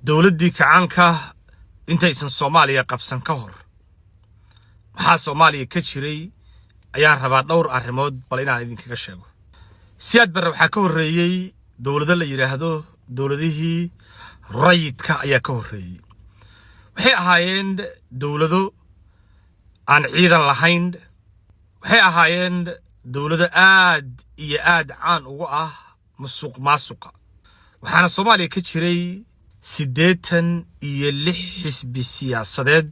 dowladdii kacaanka intaysan Soomaaliya qabsan ka hor maxaa Soomaaliya ka jiray ayaan rabaa dhowr arrimood bal inaan idinkaga sheego. Siyaad Barre waxaa ka horreeyay dowladda la yiraahdo dowladihii rayidka ayaa ka horreeyay. Waxay ahaayeen dowlado aan ciidan lahayn. Waxay ahaayeen dowlado aad iyo aad caan ugu ah musuqmaasuqa. waxaana Soomaaliya ka jiray 86 xisbi siyaasadeed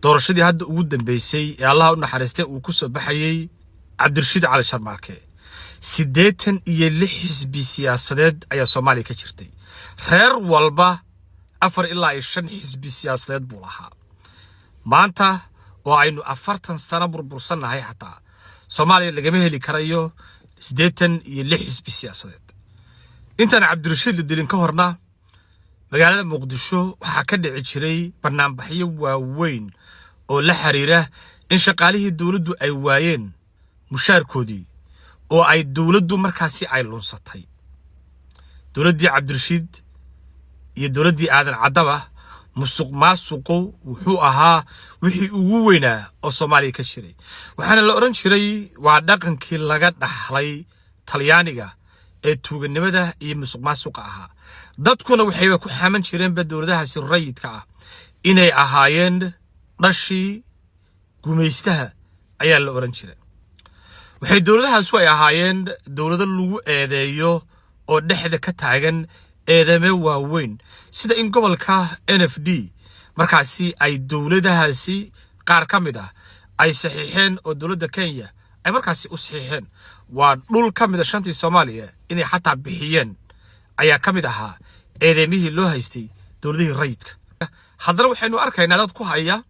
doorashadii hadda ugu dambeysay ee Allah u naxariistay uu ku soo baxayay Cabdirashiid Cali Sharmaarke. 86 xisbi siyaasadeed ayaa Soomaaliya ka jirtay. reer walba 4 ilaa 5 xisbi siyaasadeed buu lahaa. maanta oo aynu 40 sano burbursanahay xataa Soomaaliya lagama heli karayo 86 xisbi siyaasadeed. intaan Cabdirashiid la dilin ka horna magaalada Muqdisho waxaa ka dhici jiray barnaamijyo waaweyn oo la xiriira in shaqaalihii dawladdu ay waayeen mushaarkoodii oo ay dawladdu markaasi ay lunsatay. dawladdii Cabdirashiid iyo dawladdii Aadan Cadaba musuqmaasuqu wuxuu ahaa wixii ugu weynaa oo Soomaaliya ka jiray. waxaana la oran jiray waa dhaqankii laga dhaxlay Talyaaniga ee tuuganimada iyo musuqmaasuqa ahaa. dadkuna waxay ku xaman jireen dawladahaasi rayidka ah inay ahaayeen dhashii gumaystaha ayaa la oran jiray. waxay dawladahaas ay ahaayeen dawlado lagu eedeeyo oo dhexda ka taagan eedame waaweyn sida in gobolka NFD markaasi ay dawladahaasi qaar ka mid ah ay saxiixeen oo dawladda Kenya ay markaasi u saxiixeen. waa dhul ka mid ah shantii Soomaaliya inay xataa bixiyeen ayaa ka mid ahaa eedamihii loo haystay dawladihii rayidka. haddana waxaynu arkaynaa dad ku haya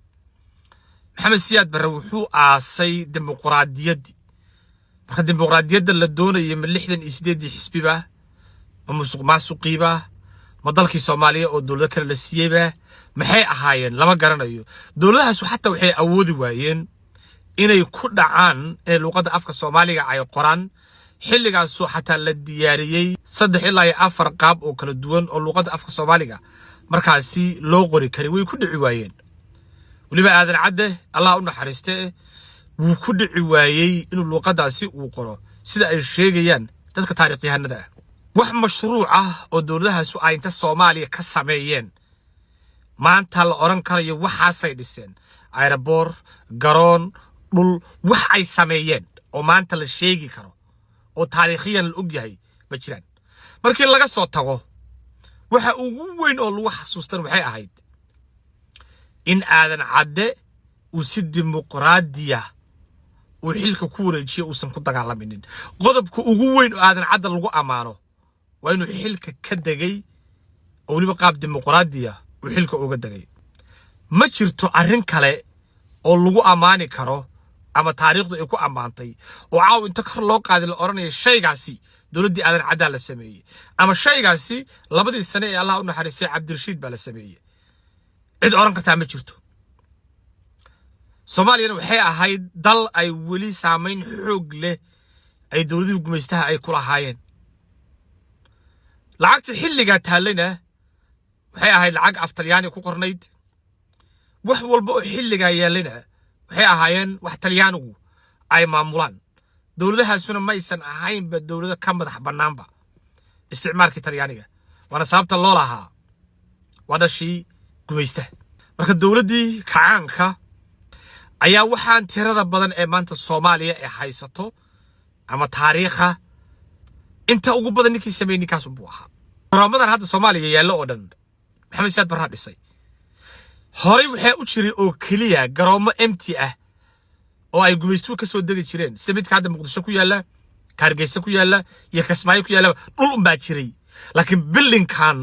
Maxamed Siyaad Barre wuxuu aasay dimuqraadiyadda. marka dimuqraadiyadda la doonayay 68 xisbiba ma musuqmaasuqiiba ma dalkii Soomaaliya oo dawlad kale la siiyayba maxay ahaayeen lama garanayo. dawladahaas xataa waxay awoodi waayeen inay ku dhacaan ee luqadda afka Soomaaliga ay qoraan. xilligaas xataa la diyaariyay 3 ilaa 4 qaab oo kala duwan oo luqadda afka Soomaaliga markaasi loo qori karay way ku dhici waayeen. waliba Aadan Cadde Allah u naxariistay wuu ku dhici waayay inuu luqadaasi uu qoro sida ay sheegayaan dadka taariikhyahanada ah. wax mashruuc ah oo dawladahaas ay inta Soomaaliya ka sameeyeen maanta la oran karayo waxaasay dhiseen aeroboor garoon dhul wax ay sameeyeen oo maanta la sheegi karo oo taariikhiyan la og yahay ma jiraan. markii laga soo tago waxa ugu weyn oo lagu xasuustan waxay ahayd in Aadan Cadde uu si dimuqraadiya uu xilka ku wareejiyo uusan ku dagaalaminin. qodobka ugu weyn oo Aadan Cadde lagu amaano waa inuu xilka ka dagay oo waliba qaab dimuqraadiya uu xilka uga dagay. ma jirto arrin kale oo lagu amaani karo ama taariikhdu ay ku amaantay oo caaw inta kor loo qaaday la oranayo shaygaasi dawladdii Aadan Cadde la sameeyay ama shaygaasi labadii sano ee Allah u naxariistay Cabdirashiid baa la sameeyay. cid oran kartaa ma jirto. Soomaaliya waxay ahayd dal ay weli saameyn xoog leh ay dawladdu gumaystaha ay ku lahaayeen. lacagta xilliga taalayna waxay ahayd lacag af Talyaani ku qornayd. wax walba oo xilliga yaalina waxay ahaayeen wax Talyaanigu ay maamulaan. dawladahaasuna ma aysan ahaynba dawlado ka madax bannaanba isticmaalkii Talyaaniga. waana sababta loo lahaa waa dhashii gumaystaha. marka dawladdii kacaanka ayaa waxaan tirada badan ee maanta Soomaaliya ay haysato ama taariikha inta ugu badan ninkii sameeyay ninkaas buu ahaa. barnaamijyadan hadda Soomaaliya yaallo oo dhan Maxamed Siyaad Barre dhisay. horey waxay u jiray oo kaliya garoomo empty ah oo ay gumaystuhu ka soo degi jireen sida midka hadda Muqdisho ku yaala Hargeysa ku yaala iyo Kismaayo ku yaala dhul un baa jiray. laakiin building kan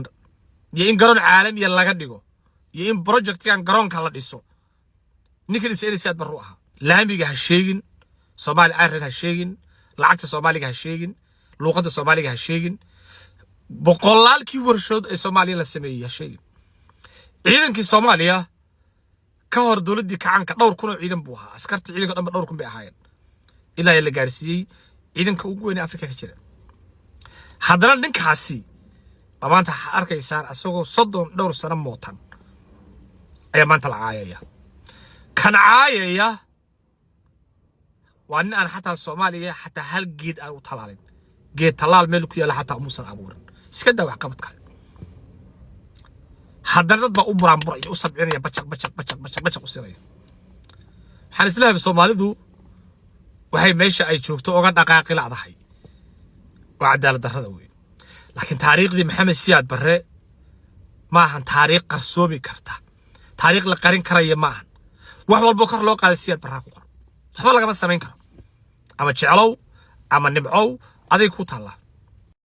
iyo in garoon caalami laga dhigo iyo in projectkan garoonka la dhiso ninka dhisay Siyaad Barre ahaa. laamiga ha sheegin Soomaaliya ay ha sheegin lacagta Soomaaliga ha sheegin luqadda Soomaaliga ha sheegin boqolaalkii warshadood ee Soomaaliya la sameeyay ha sheegin. ciidankii Soomaaliya ka hor dawladdii kacaanka dhowr kun oo ciidan buu ahaa. askarta ciidanka dhanba dhowr kun bay ahaayeen ilaa la gaarsiiyay ciidanka ugu weyn ee Afrika ka jira. haddana ninkaasi maanta arkaysan asagoo 30 dhowr sano mootan ayaa maanta la caayaya kan caayaya waa nin aan xataa Soomaaliya xataa hal geed aan u talaalin geed talaal meel ku yaala xataa muusan abuurin iska daa wax qabad kale haddana dad baa u buraanbur iyo u sabcinaya bacaq u siraya waxaan islaahay Soomaalidu waxay meesha ay joogto oga dhaqaaqi laadahay waa cadaalad darrada weyn laakiin taariikhdii Maxamed Siyaad Barre ma ahan taariikh qarsoomi karta taariikh la qarin karaya ma ahan wax walba kor loo qaaday Siyaad Barre ku qor waxba laga ma samayn karo ama jeclow ama nimcow aday ku taala